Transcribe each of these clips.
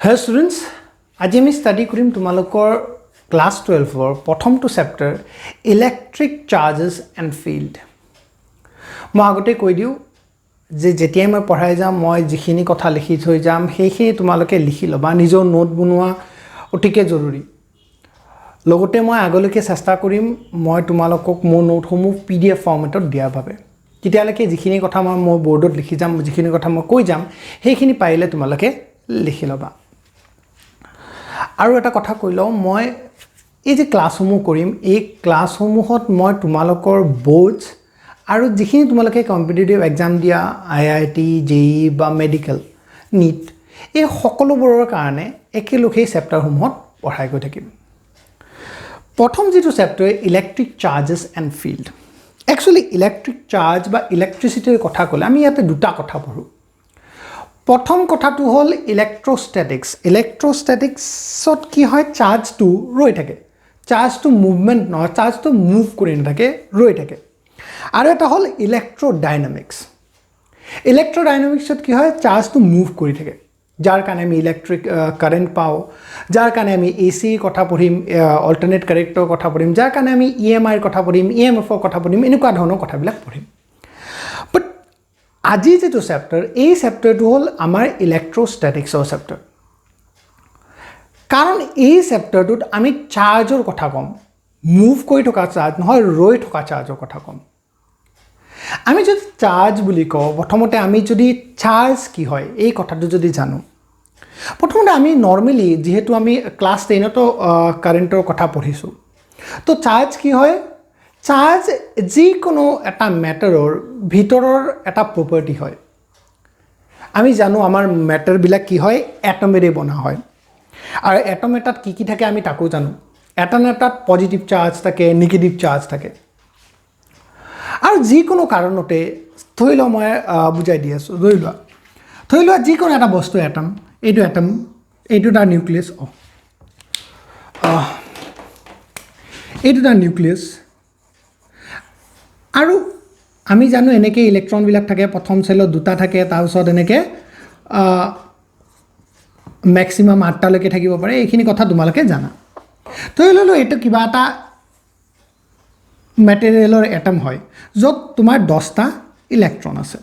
Hello students, আজি আমি study কৰিম তোমালোকৰ ক্লাছ 12 ৰ প্ৰথমটো chapter electric charges and field. মই আগতে কৈ দিও যে যেতিয়া মই পঢ়াই যাম মই যিখিনি কথা লিখি থৈ যাম সেইখিনি তোমালোকে লিখি লবা, নিজৰ নোট বনোৱা অতিকে জৰুৰী। লগতে মই আগলৈকে চেষ্টা কৰিম মই তোমালোকক মোৰ নোটসমূহ PDF ফৰ্মেটত দিয়াৰ বাবে। তেতিয়ালৈকে যিখিনি কথা মই বৰ্ডত লিখি যাম, যিখিনি কথা মই কৈ যাম সেইখিনি পাৰিলে তোমালোকে লিখি লবা। আৰু এটা কথা কৈ লওঁ, মই এই যে ক্লাছসমূহ কৰিম এই ক্লাছসমূহত মই তোমালোকৰ বোৰ্ডছ আৰু যিখিনি তোমালোকে কম্পিটিটিভ এক্সাম দিয়া IIT, JEE বা মেডিকেল নীট এই সকলোবোৰৰ কাৰণে একেলগে চেপ্টাৰসমূহত পঢ়াই গৈ থাকিম। প্ৰথম যেটো chapter electric charges and field. Actually electric charge বা ইলেক্ট্ৰিচিটিৰ কথা ক'লে আমি ইয়াতে দুটা কথা পঢ়োঁ। প্ৰথম কথাটো হ'ল ইলেক্ট্ৰষ্টেটিক্স। ইলেক্ট্ৰষ্টেটিক্সত কি হয়, চাৰ্জটো ৰৈ থাকে, চাৰ্জটো মুভমেণ্ট নহয়, চাৰ্জটো মুভ কৰি নাথাকে, ৰৈ থাকে। আৰু এটা হ'ল ইলেক্ট্ৰডাইনামিক্স। ইলেক্ট্ৰডাইনামিক্সত কি হয়, চাৰ্জটো মুভ কৰি থাকে, যাৰ কাৰণে আমি ইলেক্ট্ৰিক কাৰেণ্ট পাওঁ, যাৰ কাৰণে আমি AC কথা পঢ়িম, অল্টাৰনেট কাৰেণ্টৰ কথা পঢ়িম, যাৰ কাৰণে আমি EMI কথা পঢ়িম, EMFৰ কথা পঢ়িম, এনেকুৱা ধৰণৰ কথাবিলাক পঢ়িম। বাট আজি যেটো চেপ্টাৰ এই চেপ্টাৰটো হ'ল আমাৰ ইলেক্ট্ৰষ্টেটিক্সৰ চেপ্টাৰ। কাৰণ এই চেপ্টাৰটোত আমি চাৰ্জৰ কথা ক'ম, মুভ কৰি থকা চাৰ্জ নহয়, ৰৈ থকা চাৰ্জৰ কথা ক'ম। আমি যদি চাৰ্জ বুলি কওঁ, প্ৰথমতে আমি যদি চাৰ্জ কি হয় এই কথাটো যদি জানো, প্ৰথমতে আমি নৰ্মেলি যিহেতু আমি ক্লাছ 10তো কাৰেণ্টৰ কথা পঢ়িছোঁ, তো চাৰ্জ কি হয়, চাৰ্জ যিকোনো এটা মেটাৰৰ ভিতৰৰ এটা প্ৰপাৰ্টি হয়। আমি জানো আমাৰ মেটাৰবিলাক কি হয়, এটমেৰে বনা হয়। আৰু এটম এটাত কি থাকে আমি তাকো জানো। এটম এটাত পজিটিভ চাৰ্জ থাকে, নিগেটিভ চাৰ্জ থাকে। আৰু যিকোনো কাৰণতে ধৰি লওঁ মই বুজাই দি আছোঁ, ধৰি লোৱা যিকোনো এটা বস্তু এটম, এইটো এটম, এইটো তাৰ নিউক্লিয়াছ, এইটো তাৰ নিউক্লিয়াছ। আৰু আমি জানো এনেকৈ ইলেক্ট্ৰনবিলাক থাকে, প্ৰথম চেলত দুটা থাকে, তাৰপিছত এনেকৈ মেক্সিমাম 8টালৈকে থাকিব পাৰে, এইখিনি কথা তোমালোকে জানা। ধৰি ল'লোঁ এইটো কিবা এটা মেটেৰিয়েলৰ এটম হয় য'ত তোমাৰ 10টা ইলেক্ট্ৰন আছে।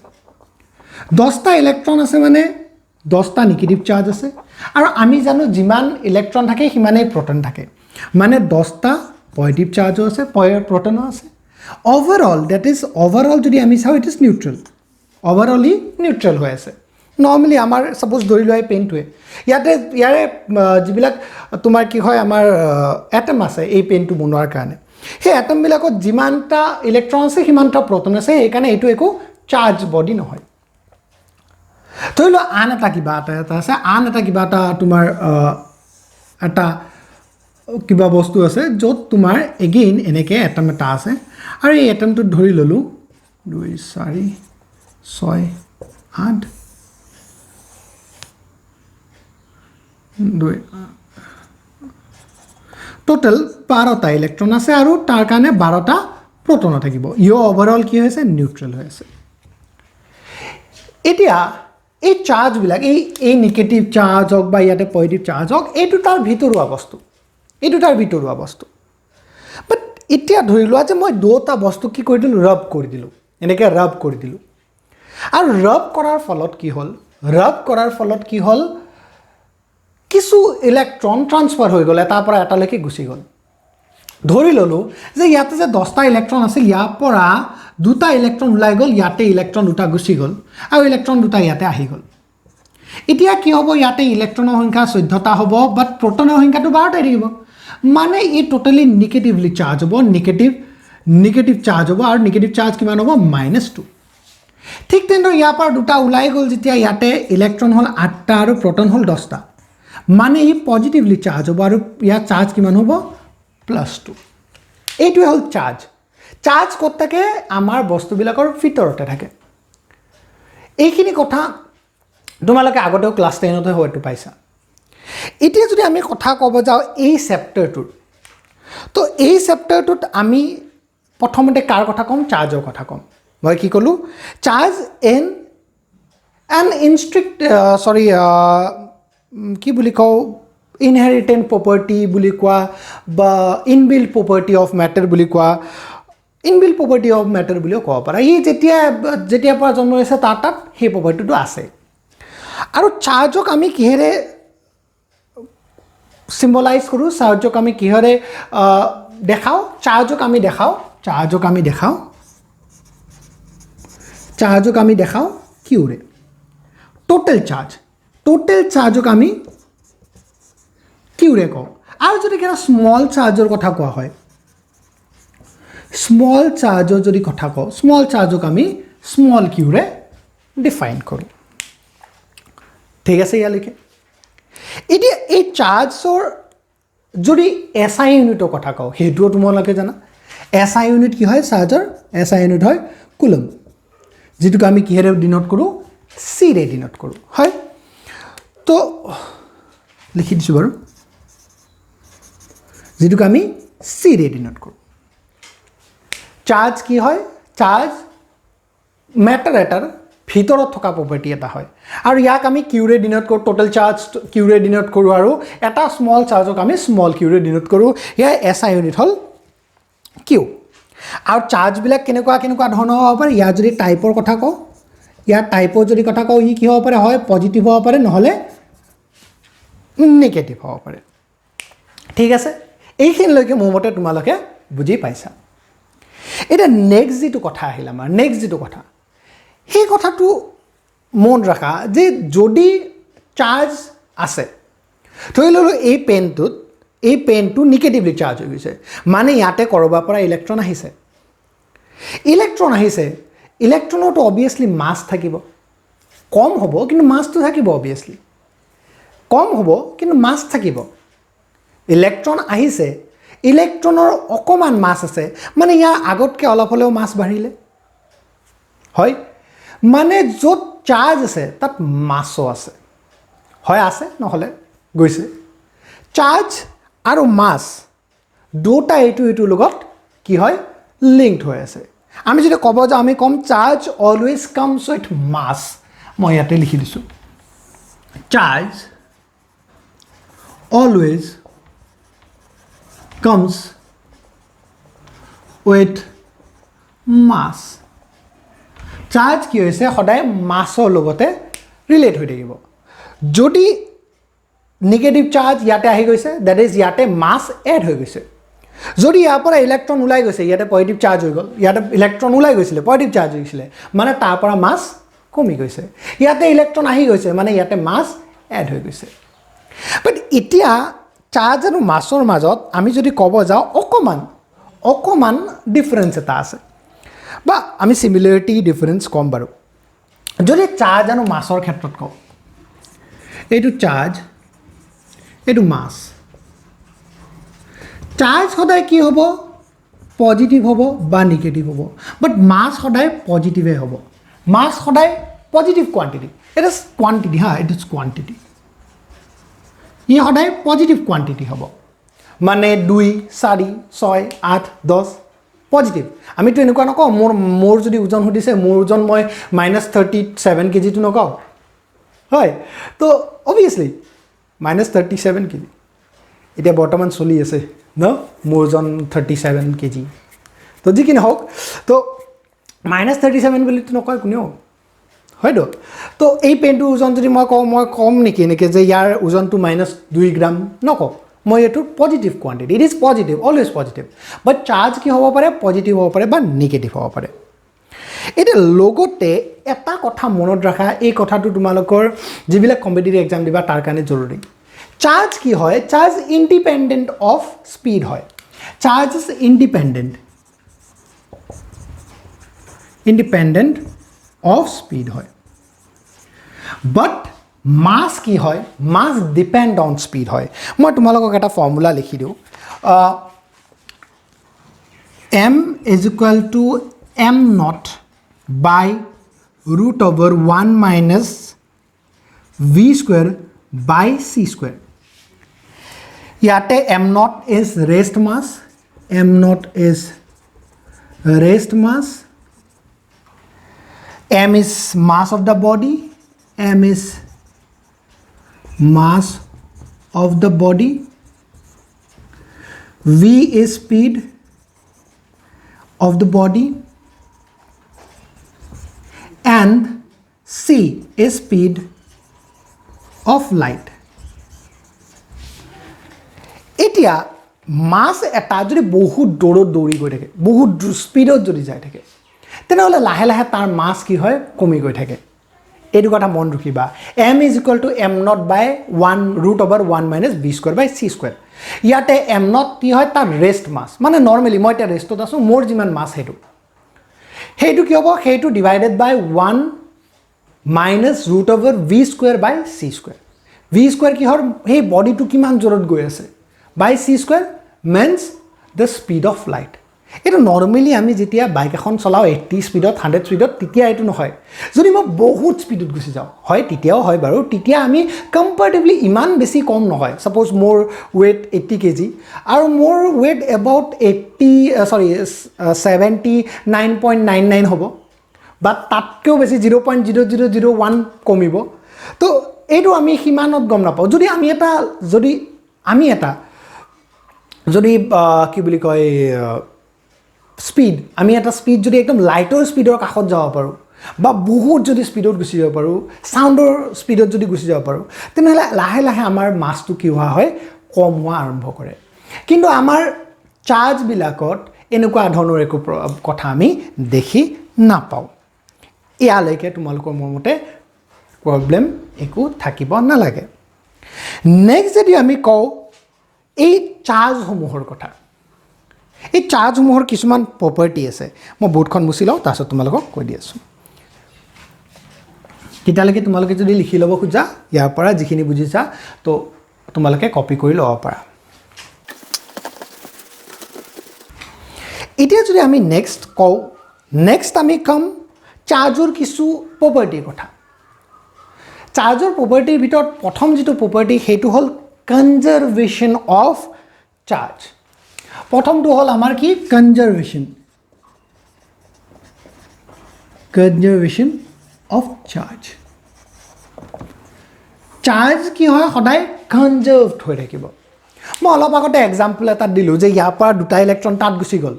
10টা ইলেক্ট্ৰন আছে মানে 10টা নিগেটিভ চাৰ্জ আছে। আৰু আমি জানো যিমান ইলেক্ট্ৰন থাকে সিমানেই প্ৰটন থাকে, মানে 10টা পজিটিভ চাৰ্জো আছে, প্ৰটনো আছে। অভাৰঅল ডেট ইজ অভাৰঅল যদি আমি চাওঁ ইট ইজ নিউট্ৰেল, অভাৰঅলি নিউট্ৰেল হৈ আছে। নৰ্মেলি আমাৰ ছাপ'জ ধৰি লোৱা এই পেনটোৱে, ইয়াৰে যিবিলাক তোমাৰ কি হয় আমাৰ এটম আছে এই পেনটো বনোৱাৰ কাৰণে, সেই এটমবিলাকত যিমানটা ইলেক্ট্ৰন আছে সিমানটা প্ৰটন আছে, সেইকাৰণে এইটো একো চাৰ্জ বডি নহয়। ধৰি লোৱা আন এটা কিবা এটা আছে, আন এটা কিবা এটা তোমাৰ এটা কিবা বস্তু আছে য'ত তোমাৰ এগেইন এনেকৈ এটম এটা আছে। আৰু এই এটমটোত ধৰি ল'লোঁ 2 4 6 8 2 টোটেল 12টা ইলেক্ট্ৰন আছে আৰু তাৰ কাৰণে 12টা প্ৰটনো থাকিব। ইয়ো অভাৰঅল কি হৈছে, নিউট্ৰেল হৈ আছে। এতিয়া এই চাৰ্জবিলাক এই নিগেটিভ চাৰ্জ হওক বা ইয়াতে পজিটিভ চাৰ্জ হওক, এইটো তাৰ ভিতৰুৱা বস্তু, এইটো তাৰ ভিতৰুৱা বস্তু। বাট এতিয়া ধৰি লোৱা যে মই দুটা বস্তু কি কৰি দিলোঁ, ৰাব কৰি দিলোঁ, এনেকৈ ৰাব কৰি দিলোঁ। আৰু ৰাব কৰাৰ ফলত কি হ'ল, কিছু ইলেক্ট্ৰন ট্ৰান্সফাৰ হৈ গ'ল, এটাৰ পৰা এটালৈকে গুচি গ'ল। ধৰি ল'লোঁ যে ইয়াতে যে 10টা ইলেক্ট্ৰন আছিল, ইয়াৰ পৰা 2টা ইলেক্ট্ৰন ওলাই গ'ল, ইয়াতে ইলেক্ট্ৰন 2টা গুচি গ'ল, আৰু ইলেক্ট্ৰন 2টা ইয়াতে আহি গ'ল। এতিয়া কি হ'ব, ইয়াতে ইলেক্ট্ৰনৰ সংখ্যা 14টা হ'ব, বাট প্ৰটনৰ সংখ্যাটো 12টাই থাকিব, মানে ই টোটেলি নিগেটিভলি চাৰ্জ হ'ব, নিগেটিভ চাৰ্জ হ'ব। আৰু নিগেটিভ চাৰ্জ কিমান হ'ব, -2। ঠিক তেনেদৰে ইয়াৰ পৰা 2টা ওলাই গ'ল, যেতিয়া ইয়াতে ইলেক্ট্ৰন হ'ল 8টা আৰু প্ৰটন হ'ল 10টা, মানে ই পজিটিভলি চাৰ্জ হ'ব, আৰু ইয়াৰ চাৰ্জ কিমান হ'ব, +2। এইটোৱে হ'ল চাৰ্জ। চাৰ্জ ক'ত থাকে, আমাৰ বস্তুবিলাকৰ ভিতৰতে থাকে। এইখিনি কথা তোমালোকে আগতেও ক্লাছ 10তে হয়তো পাইছা। এতিয়া যদি আমি কথা ক'ব যাওঁ এই চেপ্টাৰটোৰ, তো এই চেপ্টাৰটোত আমি প্ৰথমতে কাৰ কথা ক'ম, চাৰ্জৰ কথা ক'ম। মই কি ক'লোঁ, চাৰ্জ কি বুলি কওঁ ইনহেৰিটেণ্ট প্ৰপাৰ্টি বুলি কোৱা বা ইনবিল্ট প্ৰপাৰ্টি অফ মেটাৰ বুলি কোৱা ইনবিল্ট প্ৰপাৰ্টি অফ মেটাৰ বুলিও ক'ব পাৰা ই যেতিয়াৰ পৰা জন্ম হৈছে তাত সেই প্ৰপাৰ্টিটো আছে আৰু চাৰ্জক আমি কিহেৰে চিম্বলাইজ কৰোঁ চাৰ্জক আমি কিহেৰে দেখাওঁ চাৰ্জক আমি দেখাওঁ কিউৰে টোটেল চাৰ্জক আমি কিউৰে কওঁ আৰু যদি কিবা স্মল চাৰ্জৰ কথা কোৱা হয় স্মল চাৰ্জক আমি স্মল কিউৰে ডিফাইন কৰোঁ ঠিক আছে ইয়ালৈকে এতিয়া এই চাৰ্জৰ যদি SI ইউনিটৰ কথা কওঁ সেইটোও তোমালোকে জানা SI ইউনিট কি হয় চাৰ্জৰ SI ইউনিট হয় কুলম যেটোক আমি কিহেৰে ডিনোট কৰোঁ C ৰে ডিনোট কৰোঁ হয় তো লিখি দিছোঁ বাৰু যেটোক আমি C ৰে ডিনোট কৰোঁ চাৰ্জ কি হয় চাৰ্জ মেটাৰ এটাৰ ভিতৰত থকা প্ৰপাৰ্টি এটা হয় আৰু ইয়াক আমি কিউৰে ডিনোট কৰোঁ টোটেল চাৰ্জ কিউৰে ডিনোট কৰোঁ আৰু এটা স্মল চাৰ্জক আমি স্মল কিউৰে ডিনোট কৰোঁ ইয়াৰ SI ইউনিট হ'ল কিউ আৰু চাৰ্জবিলাক কেনেকুৱা ধৰণৰ হ'ব পাৰে ইয়াৰ যদি টাইপৰ কথা কওঁ ইয়াৰ টাইপৰ যদি কথা কওঁ ই কি হ'ব পাৰে হয় পজিটিভ হ'ব পাৰে নহ'লে নিগেটিভ হ'ব পাৰে ঠিক আছে এইখিনিলৈকে মোৰ মতে তোমালোকে বুজি পাইছা এটা নেক্সট যিটো কথা আহিল আমাৰ সেই কথাটো মন ৰাখা যে যদি চাৰ্জ আছে ধৰি ল'লোঁ এই পেনটো নিগেটিভলি চাৰ্জ হৈ গৈছে মানে ইয়াতে ক'ৰবাৰ পৰা ইলেক্ট্ৰন আহিছে ইলেক্ট্ৰনৰতো অবভিয়াছলি মাছ থাকিব কম হ'ব কিন্তু মাছটো থাকিব অবভিয়াছলি ইলেক্ট্ৰন আহিছে ইলেক্ট্ৰনৰ অকণমান মাছ আছে মানে ইয়াৰ আগতকৈ অলপ হ'লেও মাছ বাঢ়িলে হয় মানে য'ত চাৰ্জ আছে তাত মাছো আছে হয় আছে নহ'লে গৈছে চাৰ্জ আৰু মাছ দুটা এইটোৰ লগত কি হয় লিংকড হৈ আছে আমি যদি ক'ব যাওঁ আমি ক'ম charge always comes with mass মই ইয়াতে লিখি দিছোঁ charge always comes with mass charge কি হৈছে সদায় মাছৰ লগতে ৰিলেট হৈ থাকিব যদি নিগেটিভ চাৰ্জ ইয়াতে আহি গৈছে দ্যাট ইজ ইয়াতে মাছ এড হৈ গৈছে যদি ইয়াৰ পৰা ইলেক্ট্ৰন ওলাই গৈছে ইয়াতে পজিটিভ চাৰ্জ হৈ গ'ল ইয়াতে ইলেক্ট্ৰন ওলাই গৈছিলে পজিটিভ চাৰ্জ হৈছিলে মানে তাৰ পৰা মাছ কমি গৈছে ইয়াতে ইলেক্ট্ৰন আহি গৈছে মানে ইয়াতে মাছ এড হৈ গৈছে বাট এতিয়া চাৰ্জ আৰু মাছৰ মাজত আমি যদি ক'ব যাওঁ অকণমান ডিফাৰেঞ্চ এটা আছে বা আমি চিমিলাৰিটি ডিফাৰেঞ্চ ক'ম বাৰু যদি চাৰ্জ আৰু মাছৰ ক্ষেত্ৰত কওঁ এইটো চাৰ্জ এইটো মাছ চাৰ্জ সদায় কি হ'ব পজিটিভ হ'ব বা নিগেটিভ হ'ব বাট মাছ সদায় পজিটিভে হ'ব মাছ সদায় positive quantity it is quantity it is quantity ই সদায় পজিটিভ কোৱান্টিটি হ'ব মানে 2 4 6 8 10 পজিটিভ আমিতো এনেকুৱা নকওঁ মোৰ যদি ওজন সুধিছে মোৰ ওজন মই -37 কেজিটো নকওঁ হয় তো অবভিয়াছলি -37 কেজি এতিয়া বৰ্তমান চলি আছে ন মোৰ ওজন 37 কেজি তো যি কি নহওক তো -37 বুলিতো নকয় কোনেও হয়তো তো এই পেনটোৰ ওজন যদি মই কম নেকি এনেকৈ যে ইয়াৰ ওজনটো -2 গ্ৰাম নকওঁ মই এইটো positive quantity it is positive always positive but charge কি হ'ব পাৰে পজিটিভ হ'ব পাৰে বা নিগেটিভ হ'ব পাৰে এতিয়া লগতে এটা কথা মনত ৰাখা এই কথাটো তোমালোকৰ যিবিলাক কম্পিটিটিভ এক্সাম দিবা তাৰ কাৰণে জৰুৰী চাৰ্জ কি হয় চাৰ্জ ইণ্ডিপেণ্ডেণ্ট অফ স্পীড হয় charge is independent of speed হয় বাট মাছ কি হয় মাছ ডিপেণ্ড অন স্পীড হয় মই তোমালোকক এটা ফৰ্মুলা লিখি দিওঁ m is equal to m naught by root over 1 minus v square by c square ইয়াতে m naught is rest mass m is mass of the body m is mass of the body, v is speed of the body, and c is speed of light. এতিয়া মাছ এটা যদি বহুত দৌৰত দৌৰি গৈ থাকে, বহুত স্পীডত যদি যাই থাকে, তেনেহ'লে লাহে লাহে তাৰ মাছ কি হয় কমি গৈ থাকে। এইটো কথা মন ৰাখিবা, m is equal to m naught by 1 root over 1 minus b square by c square। ইয়াতে m naught কি হয় তাৰ ৰেষ্ট মাছ, মানে নৰ্মেলি মই এতিয়া ৰেষ্টত আছোঁ, মোৰ যিমান মাছ সেইটো কি হ'ব, সেইটো divided by 1 minus root over v square by c square। v square কি হয় সেই বডিটো কিমান জোৰত গৈ আছে by c square means the speed of light। এইটো নৰ্মেলি আমি যেতিয়া বাইক এখন চলাওঁ 80 স্পীডত 100 স্পীডত, তেতিয়া এইটো নহয়। যদি মই বহুত স্পীডত গুচি যাওঁ, হয় তেতিয়াও হয় বাৰু, তেতিয়া আমি কম্পেৰেটিভলি ইমান বেছি কম নহয়। ছাপ'জ মোৰ ৱেইট 80 kg আৰু মোৰ ৱেইট এবাউট 79.99 হ'ব, বা তাতকৈও বেছি 0.0001 কমিব। তো এইটো আমি সিমানত গম নাপাওঁ। যদি কি বুলি কয় স্পীড, আমি এটা স্পীড যদি একদম লাইটৰ স্পীডৰ কাষত যাব পাৰোঁ, বা বহুত যদি স্পীডত গুচি যাব পাৰোঁ, চাউণ্ডৰ স্পীডত যদি গুচি যাব পাৰোঁ, তেনেহ'লে লাহে লাহে আমাৰ মাছটো কি হোৱা হয় কম হোৱা আৰম্ভ কৰে। কিন্তু আমাৰ চাৰ্জবিলাকত এনেকুৱা ধৰণৰ একো কথা আমি দেখি নাপাওঁ। ইয়ালৈকে তোমালোকৰ মোৰ মতে প্ৰব্লেম একো থাকিব নালাগে। নেক্সট যদি আমি কওঁ এই চাৰ্জসমূহৰ কথা, এই চাৰ্জসমূহৰ কিছুমান প্ৰপাৰ্টি আছে। মই বোৰ্ডখন মুচি লওঁ, তাৰপিছত তোমালোকক কৈ দি আছোঁ। তেতিয়ালৈকে তোমালোকে যদি লিখি ল'ব খোজা, ইয়াৰ পৰা যিখিনি বুজিছা তো তোমালোকে কপি কৰি ল'ব পাৰা। এতিয়া যদি আমি নেক্সট আমি ক'ম চাৰ্জৰ কিছু প্ৰপাৰ্টিৰ কথা। চাৰ্জৰ প্ৰপাৰ্টিৰ ভিতৰত প্ৰথম যিটো প্ৰপাৰ্টি সেইটো হ'ল কনজাৰভেশ্যন অফ চাৰ্জ। প্ৰথমটো হ'ল আমাৰ কি কনজাৰভেশ্যন অফ চাৰ্জ। চাৰ্জ কি হয় সদায় কনজাৰ্ভড হৈ থাকিব। মই অলপ আগতে এক্সাম্পল এটা দিলোঁ যে ইয়াৰ পৰা দুটা ইলেক্ট্ৰন তাত গুচি গ'ল,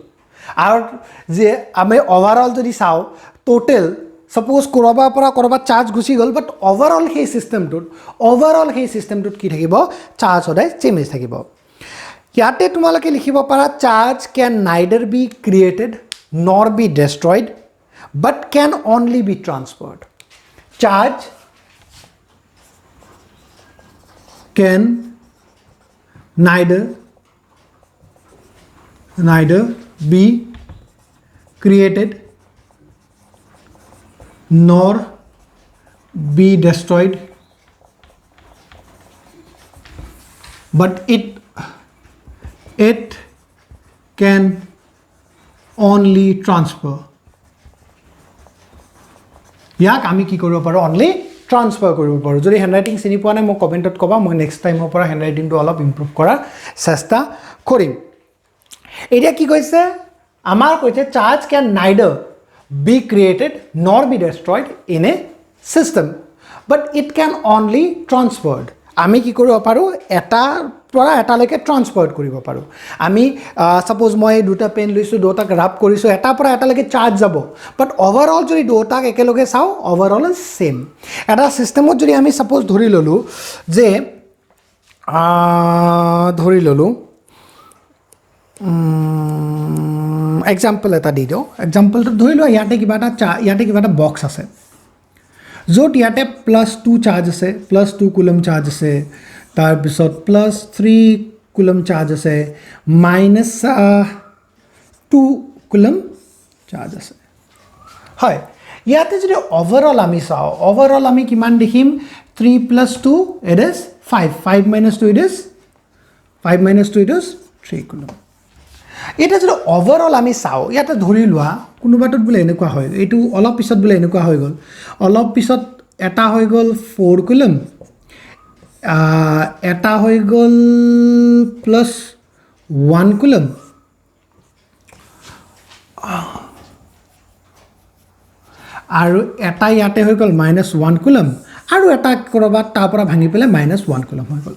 আৰু যে আমি অভাৰঅল যদি চাওঁ টোটেল ছাপ'জ ক'ৰবাৰ পৰা ক'ৰবাত চাৰ্জ গুচি গ'ল, বাট অভাৰঅল সেই ছিষ্টেমটোত কি থাকিব চাৰ্জ সদায় চেঞ্জ থাকিব। ইয়াতে তোমালোকে লিখিব পাৰা charge can neither be created nor be destroyed but can only be transferred. Charge can neither be created nor be destroyed, but it can only transfer। ইয়াক আমি কি কৰিব পাৰোঁ অনলি ট্ৰান্সফাৰ কৰিব পাৰোঁ। যদি হেণ্ডৰাইটিং চিনি পোৱা নাই মোক কমেণ্টত ক'বা, মই নেক্সট টাইমৰ পৰা হেণ্ডৰাইটিংটো অলপ ইম্প্ৰুভ কৰাৰ চেষ্টা কৰিম। এতিয়া কি কৈছে আমাৰ কৈছে charge can neither be created nor be destroyed in a system but it can only transferred. আমি কি কৰিব পাৰোঁ এটাৰ পৰা এটালৈকে ট্ৰান্সফাৰ্ড কৰিব পাৰোঁ। আমি ছাপ'জ মই দুটা পেন লৈছোঁ, দুটাক ৰাব কৰিছোঁ, এটাৰ পৰা এটালৈকে চাৰ্জ যাব, বাট অভাৰঅল যদি দুটাক একেলগে চাওঁ অভাৰঅল ছেইম। এটা ছিষ্টেমত যদি আমি ছাপ'জ ধৰি ল'লোঁ এক্সাম্পল এটা দি দিওঁ। এক্সাম্পলটো ধৰি লোৱা ইয়াতে কিবা এটা বক্স আছে য'ত ইয়াতে +2 চাৰ্জ আছে, +2 কুলম চাৰ্জ আছে, তাৰপিছত +3 কুলম চাৰ্জ আছে, -2 কুলম চাৰ্জ আছে। হয়, ইয়াতে যদি অভাৰঅল আমি চাওঁ, অভাৰঅল আমি কিমান দেখিম 3 + 2 it is 5, 5 - 2 it is 3 coulomb. এটা যদি অভাৰঅল আমি চাওঁ ইয়াতে ধৰি লোৱা কোনোবাটোত বোলে এনেকুৱা হয়, এইটো অলপ পিছত বোলে এনেকুৱা হৈ গ'ল, অলপ পিছত এটা হৈ গ'ল 4 কুলম, এটা হৈ গ'ল +1 কুলম, আৰু এটা ইয়াতে হৈ গ'ল -1 কুলম, আৰু এটা কৰবাত তাৰ পৰা ভাঙি পেলাই -1 কুলম হৈ গ'ল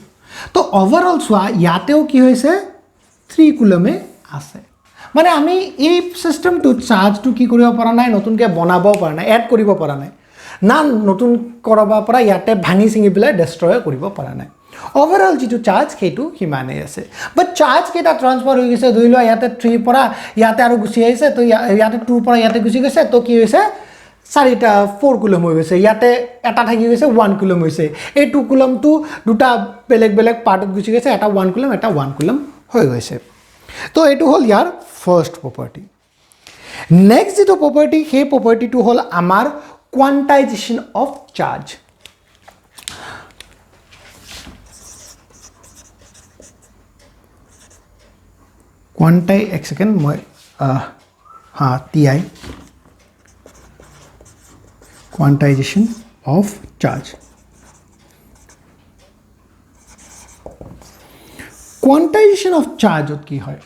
তো ওভাৰঅল চোৱা ইয়াতেও কি হৈছে 3 কুলমে আছে মানে আমি এই সিস্টেমটো চাৰ্জটো কি কৰিব পৰা নাই নতুনকৈ বনাব পৰা নাই এড কৰিব পৰা নাই না নতুন কৰবা পৰা ইয়াতে ভাঙি চিঙি পেলাই ডেষ্ট্ৰয় কৰিব পৰা নাই ওভাৰঅল যেটো চাৰ্জ সেইটো হিমানে আছে বাট চাৰ্জ কেটা ট্ৰান্সফাৰ হৈ গৈছে ধৰি লোৱা ইয়াতে 3 পৰা ইয়াতে আৰু গুছি আহিছে তো ইয়াতে 2 পৰা ইয়াতে গুছি গৈছে তো কি হৈছে 4 কুলম হৈ গৈছে ইয়াতে এটা থাকি গৈছে 1 কুলম হৈছে এই 2 কুলমটো দুটা বেলেগ বেলেগ পাৰ্টত গুছি গৈছে এটা 1 কুলম এটা 1 কুলম হৈ গৈছে তো এটো হল ইয়াৰ ফাৰ্স্ট প্ৰপাৰ্টি নেক্সট যেটো প্ৰপাৰ্টি সেই প্ৰপাৰ্টিটো হল আমাৰ quantization of charge এক সেকেন্ড মই ti quantization of charge quantization of charge কি হয়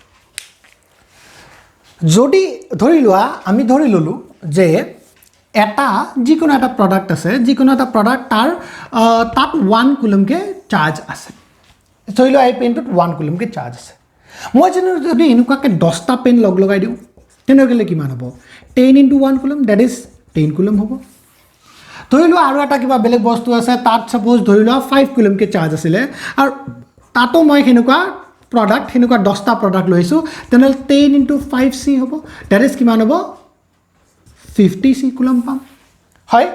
যদি ধৰি লোৱা আমি ধৰি ললো যে এটা যিকোনো এটা প্ৰডাক্ট আছে যিকোনো এটা প্ৰডাক্ট তাৰ তাত 1 কুলমকে চাৰ্জ আছে ধৰি লোৱা এই পেনটোত 1 কুলমকে চাৰ্জ আছে মই যদি এনেকুৱাকে 10টা পেন লগ লগাই দিওঁ তেনেহলে কিমান হ'ব 10 * 1 কুলম দ্যাট ইজ 10 কুলম হ'ব ধৰি লোৱা আৰু এটা কিবা বেলেগ বস্তু আছে তাত সাপোজ ধৰি লোৱা 5 কুলমকে চাৰ্জ আছিলে আৰু তাতো মই হেনেকুৱা প্ৰডাক্ট হেনেকুৱা 10টা প্ৰডাক্ট লৈছো তেনেহলে 10 * 5c হ'ব দ্যাট ইজ কিমান হ'ব 50c কুলম পাম হয়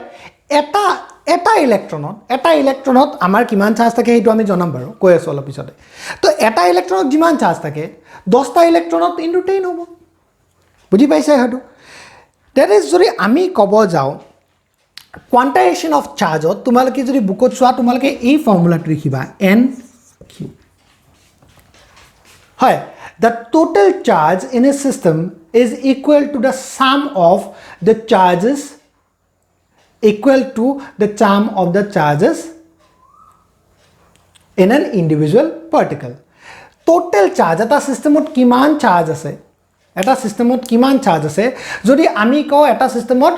এটা ইলেক্ট্ৰনত আমাৰ কিমান চাৰ্জ থাকে এইটো আমি জনাম বাৰু কৈ আছো অলপ পিছতে তো এটা ইলেক্ট্ৰনত যিমান চাৰ্জ থাকে 10টা ইলেক্ট্ৰনত * 10 হ'ব বুজি পাইছে হয়তো দ্যাট ইজ যদি আমি কব যাও quantization of charge তোমালোকে যদি বুকত চোৱা তোমালোকে এই ফৰ্মুলাটো লিখিবা NQ হয় the total charge in a system is equal to the sum of the charges in an individual particle total charge এটা সিস্টেমত কিমান চাৰ্জ আছে এটা সিস্টেমত কিমান চাৰ্জ আছে যদি আমি কও এটা সিস্টেমত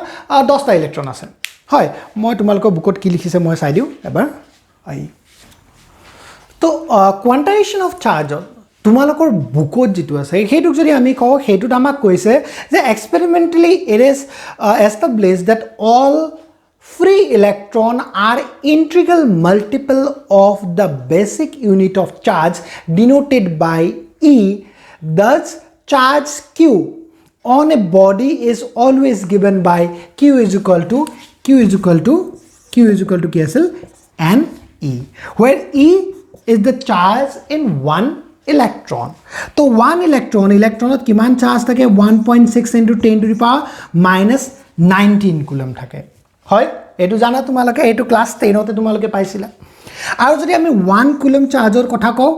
10টা ইলেক্ট্ৰন আছে হয় মই তোমালোকৰ বুকত কি লিখিছে মই চাই দিও এবাৰ আই তো quantization of charge তোমালোকৰ বুকত যেটো আছে হেতুক যদি আমি কও হেতুত আমাক কৈছে যে experimentally it is established that all free electron are integral multiple of the basic unit of charge denoted by E thus charge Q on a body is always given by Q is equal to NE where E is the charge in one electron তো 1 ইলেক্ট্ৰনত কিমান charge থাকে 1.6 * 10⁻⁻19 coulomb থাকে হয় এটো জানা তোমালোকে এটো class 10 তে তোমালোকে পাইছিলা আৰু যদি আমি 1 কুলম চাৰ্জৰ কথা কও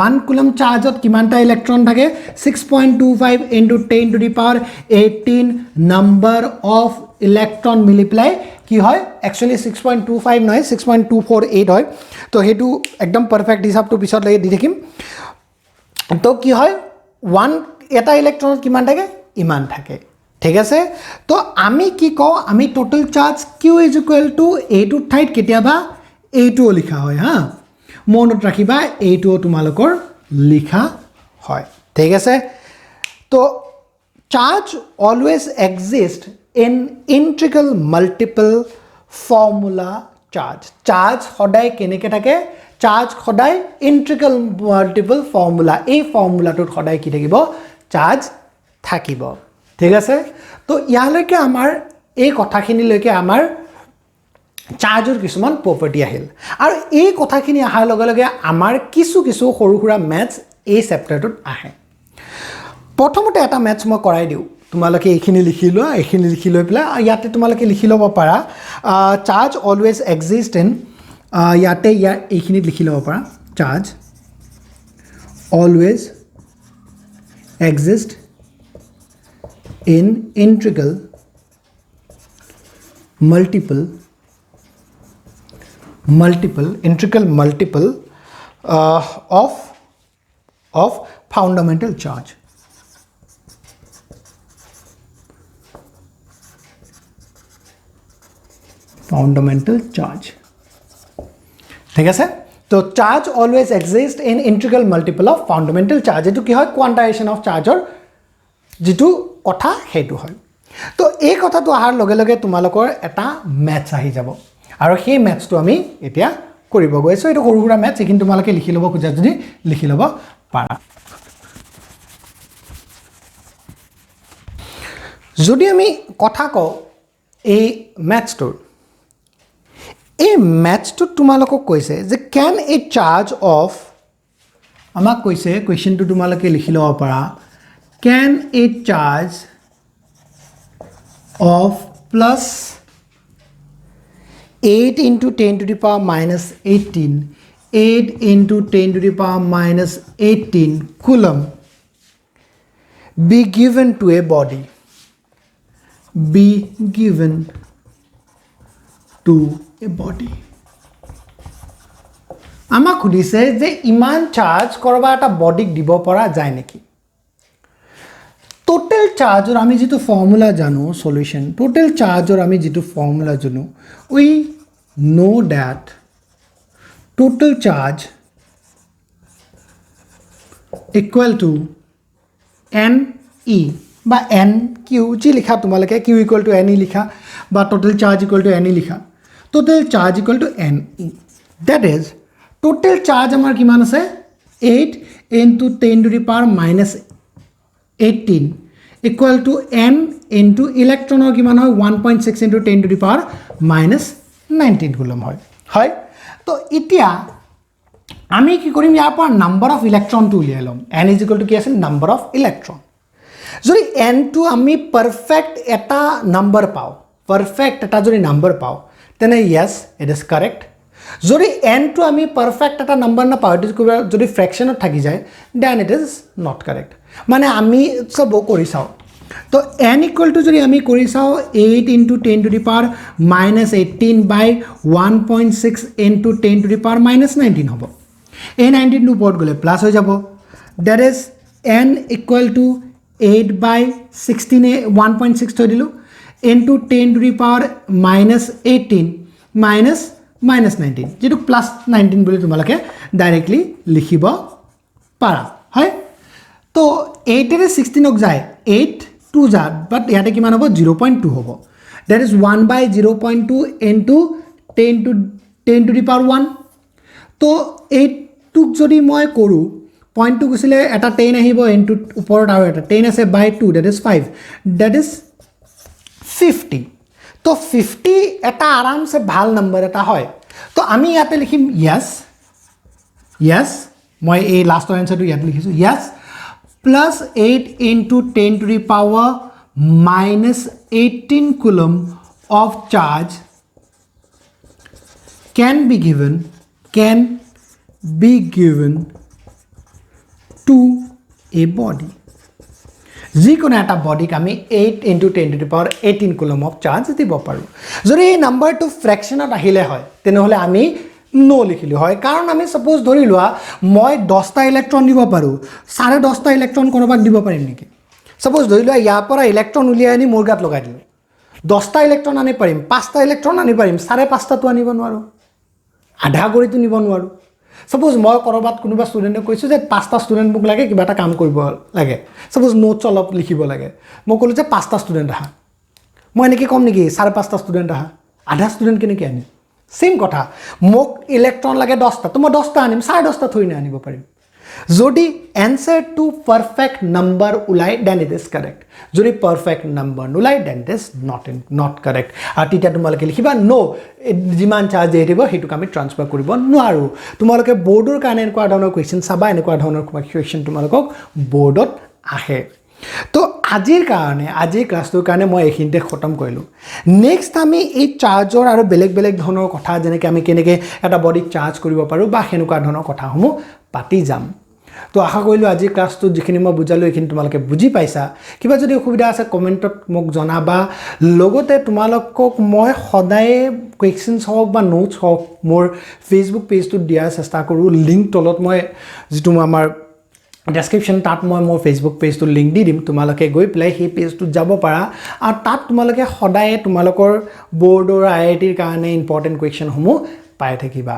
1 কুলম চাৰ্জত কিমানটা ইলেক্ট্ৰন থাকে 6.25 * 10⁻18 নাম্বাৰ অফ ইলেক্ট্ৰন মিলিপ্লাই কি হয় একচুয়ালি 6.25 নহয় 6.248 হয় তো হেতু একদম পারফেক্ট হিসাবটো পিছত লাগি দি থাকিম তো কি হয় 1 এটা ইলেক্ট্ৰনত কিমান থাকে ইমান থাকে ঠিক আছে তো আমি কি কও আমি টোটাল চার্জ Q = এইটো ঠাইত কেতিয়াবা এইটো লিখা হয় হা মনত ৰাখিবা এইটো তোমালোকৰ লিখা হয় ঠিক আছে তো charge always exist in integral multiple formula charge সদায় কেনেকে থাকে চাৰ্জ সদায় ইন্টিগ্ৰেল মাল্টিপল ফৰ্মুলা এই ফৰ্মুলাটোত সদায় কি থাকিব চাৰ্জ থাকিব ঠিক আছে তো ইয়ালৈকে আমাৰ এই কথাখিনি লৈকে আমাৰ চাৰ্জৰ কিছুমান প্ৰপাৰ্টি আহিল আৰু এই কথাখিনি আহাৰ লগে লগে আমাৰ কিছু সৰু সুৰা ম্যাথছ এই চেপ্টাৰটোত আহে প্ৰথমতে এটা ম্যাথছ মই কৰাই দিও তোমালোকে এইখিনি লিখি লৈ পেলা ইয়াতে তোমালোকে লিখি লব পাৰা চাৰ্জ অলওয়েজ এক্সিস্ট ইন ইয়াতে এইখিনি লিখি লব পাৰা charge always exist in integral multiple of fundamental charge ঠিক আছে তো charge always exist in integral multiple of fundamental charge এটো কি হয় কোৱান্টাইজেশ্যন অফ চাৰ্জৰ যেটো কথা হেতু হয় তো এই কথাটো আহাৰ লগে লগে তোমালোকৰ এটা ম্যাথছ আহি যাব আৰু সেই ম্যাথছটো আমি এতিয়া কৰিব গৈছো এটো সৰু সৰু ম্যাথছ কিন্তু তোমালোকে লিখি লব খুজা যদি লিখি লব পাৰা যদি আমি কথা কও এই ম্যাথছটোৰ এই ম্যাথছটো তোমালোকক কৈছে যে ক্যান এ চাৰ্জ অফ আমাক কৈছে কোৱেশ্চনটো তোমালোকে লিখি লব পাৰা can A charge of plus 8 into 10 to the power minus 18 8 into 10 to the power minus 18 coulomb be given to a body be given to a body আমাক খুদিছে যে ইমান চাৰ্জ কৰবা এটা বডিক দিব পৰা যায় নেকি total charge or আমি যেটো ফর্মুলা জানো solution total charge or আমি যেটো ফর্মুলা জানো we know that total charge equal to n e বা n q জি লিখা তোমালকে q equal to n e লিখা বা total charge equal to n e লিখা total charge equal to n e that is total charge আমাৰ কিমান আছে 8 into 10 to the power minus 18 equal to n into electron or kiman hoy 1.6 into 10 to the power minus 19 coulomb hoy hoy to itia ami ki korim ya par number of electron to ulialom n is equal to ki ase number of electron jodi n to ami perfect eta number pao perfect eta jodi number pao then yes it is correct যদি n to আমি perfect এটা number না পাও যদি ফ্র্যাকশনত থাকি যায় then it is not correct মানে আমি সব কৰি চাও তো n equal to যদি আমি কৰি চাও 8 into 10 to the power minus 18 by 1.6 into 10 to the power minus 19 হ'ব এই 19 টো ওপৰত গলে প্লাস হৈ যাব that is n equal to 8 by 16 1.6 থৈ দিলো into 10 to the power minus 18 minus minus 19 যেটো plus 19 বুলি তোমালকে ডাইৰেক্টলি লিখিব পাৰা হয় তো 8 এর 16 অক যায় 8 2 যায় বাট ইয়াতে কিমান হ'ব 0.2 হ'ব that is 1 by 0.2 into 10 to the power 1 তো 8 টুক যদি মই কৰো পইণ্ট টু গছিলে এটা 10 আহিব into ওপৰত আৰু এটা 10 আছে by 2 that is 5 that is 50 तो 50 এটা आराम से ভাল নাম্বার এটা হয় তো আমি ইয়াতে লিখিম yes yes মই এই লাস্ট আনসারটো ইয়াত লিখিছো yes plus 8 into 10 to the power minus 18 coulomb of charge can be given to a body যিকোনো এটা বডিক আমি 8 into 10 to the power 18 coulomb of charge দিব পাৰো যদি এই নাম্বাৰটো ফ্ৰ্যাকশনত আহিলে হয় তেনেহলে আমি নো লিখিলো হয় কাৰণ আমি সাপোজ ধৰি লোৱা মই 10টা ইলেক্ট্ৰন দিব পাৰো 10.5টা ইলেক্ট্ৰন কোনোবাক দিব পাৰিম নেকি সাপোজ ধৰি লোৱা ইয়াৰ পৰা ইলেক্ট্ৰন উলিয়াই আনি মোৰ গাত লগাই দিলো 10টা ইলেক্ট্ৰন আনি পাৰিম 5টা ইলেক্ট্ৰন আনি পাৰিম 5.5টা তো আনিব নোৱাৰো আধা কৰিটো নিব নোৱাৰো সাপোজ মই কৰবাত কোনোবা ষ্টুডেন্টক কৈছো যে 5টা ষ্টুডেন্ট মোক লাগে কিবা এটা কাম কৰিব লাগে সাপোজ নোটছ অলপ লিখিব লাগে মই কলো যে 5টা ষ্টুডেন্ট আহা মই এনেকৈ কম নেকি 5.5টা ষ্টুডেন্ট আহা আধা ষ্টুডেন্ট কেনেকৈ আনি সেম কথা মোক ইলেক্ট্ৰন লাগে 10টা তো মই 10টা আনিম 10.5টা থৈ না আনিব পাৰিম যদি answer to perfect number ulai then it is correct যদি perfect number nulai then it is not correct আর তিটা তোমালকে লিখিবা no জিমান চার্জ দিব হেতু আমি ট্রান্সফার কৰিব নোৱাৰো তোমালকে বোৰ্ডৰ কাৰণে এনেকুৱা ধৰণৰ কোৱেশ্চন চাবা এনেকুৱা ধৰণৰ কোৱেশ্চন তোমালকক বোৰ্ডত আহে তো আজিৰ ক্লাছটোৰ কাৰণে মই এইখিনিতে খতম কৰিলো নেক্সট আমি এই চাৰ্জৰ আৰু বেলেগ বেলেগ ধৰণৰ কথা যেনেকৈ আমি কেনেকৈ এটা বডিক চাৰ্জ কৰিব পাৰো বা হেনেকুৱা ধৰণৰ কথাসমূহ পাতি যাম তো আশা কৰিলো আজি ক্লাছটো যিখিনি মই বুজালো এইখিনি তোমালকে বুজি পাইছা কিবা যদি অসুবিধা আছে কমেন্টত মোক জনাবা লগতে তোমালকক মই সদায় কোৱেশ্চনছ হওক বা নোটছ হওক মোৰ ফেসবুক পেজটো দিয়াৰ চেষ্টা কৰো লিংক তলত মই যেটো আমাৰ ডেসক্ৰিপশন তাত মই মোৰ ফেসবুক পেজটো লিংক দি দিম তোমালকে গৈ প্লাই সেই পেজটো যাব পাৰা আৰু তাত তোমালকে সদায় তোমালকৰ বোৰ্ডৰ আইআইটিৰ কাৰণে ইম্পৰ্টেন্ট কোৱেশ্চন সমূহ পাই থাকিবা